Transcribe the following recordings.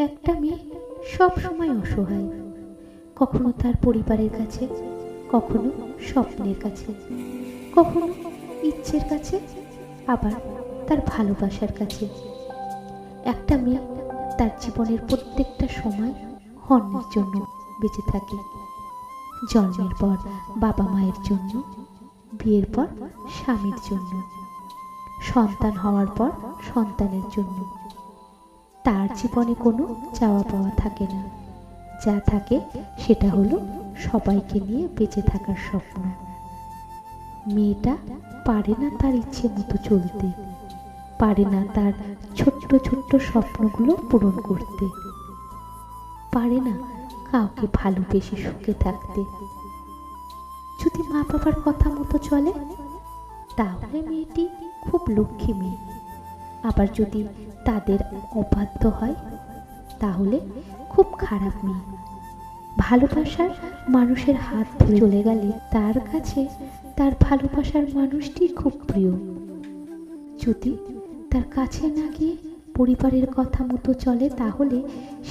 একটা মেয়ে সব সময় অসহায়, কখনো তার পরিবারের কাছে, কখনো স্বপ্নের কাছে, কখনো ইচ্ছের কাছে, আবার তার ভালোবাসার কাছে। একটা মেয়ে তার জীবনের প্রত্যেকটা সময় অন্যের জন্য বেঁচে থাকে। জন্মের পর বাবা মায়ের জন্য, বিয়ের পর স্বামীর জন্য, সন্তান হওয়ার পর সন্তানের জন্য। তার জীবনে কোনো চাওয়া পাওয়া থাকে না, যা থাকে সেটা হলো সবাইকে নিয়ে বেঁচে থাকার স্বপ্ন। মেয়েটা পারে না তার ইচ্ছে মতো চলতে, পারে না তার ছোট্ট ছোট্ট স্বপ্নগুলো পূরণ করতে, পারে না কাউকে ভালোবেসে সুখে থাকতে। যদি মা বাবার কথা মতো চলে তাহলে মেয়েটি খুব লক্ষ্মী মেয়ে, আবার যদি তাদের অবাধ্য হয় তাহলে খুব খারাপ মেয়ে। ভালোবাসার মানুষের হাত ধরে চলে গেলে তার কাছে তার ভালোবাসার মানুষটি খুব প্রিয়। যদি তার কাছে না গিয়ে পরিবারের কথা মতো চলে তাহলে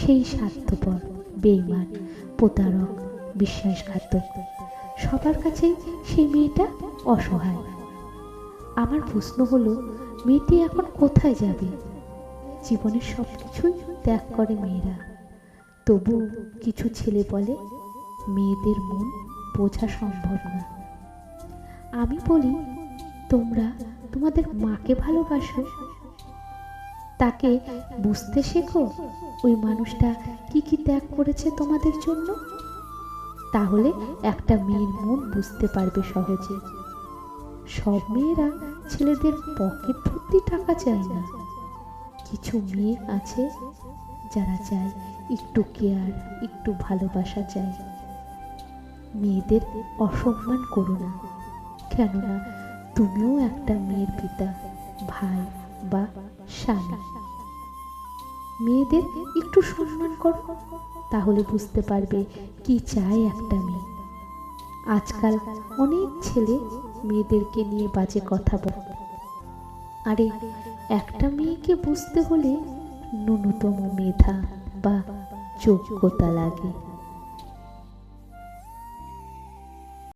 সেই স্বার্থপর, বেঈমান, প্রতারক, বিশ্বাসঘাতক, সবার কাছেই সেই মেয়েটা অসহায়। আমার প্রশ্ন হলো, মেয়েটি এখন কোথায় যাবে? জীবনের সব কিছুই ত্যাগ করে মেয়েরা, তবু কিছু ছেলে বলে মেয়েদের মন বোঝা সম্ভব না। আমি বলি, তোমরা তোমাদের মাকে ভালোবাসো, তাকে বুঝতে শেখো ওই মানুষটা কি কি ত্যাগ করেছে তোমাদের জন্য। তাহলে একটা মেয়ের মন বুঝতে পারবে সহজে। সব মেয়েরা ছেলেদের পকেট ভর্তি টাকা চায় না। কিছু মেয়ে আছে যারা চায় একটু কেয়ার, একটু ভালোবাসা চায়। মেয়েদের অসম্মান করো না, কেননা তুমিও একটা মেয়ের পিতা, ভাই বা স্বামী। মেয়েদের একটু সম্মান করো, তাহলে বুঝতে পারবে কি চায় একটা মেয়ে। আজকাল অনেক ছেলে মেয়েদেরকে নিয়ে বাজে কথা বলে। আরে একটা মেয়েকে বুঝতে হলে ন্যূনতম মেধা বা যোগ্যতা লাগে।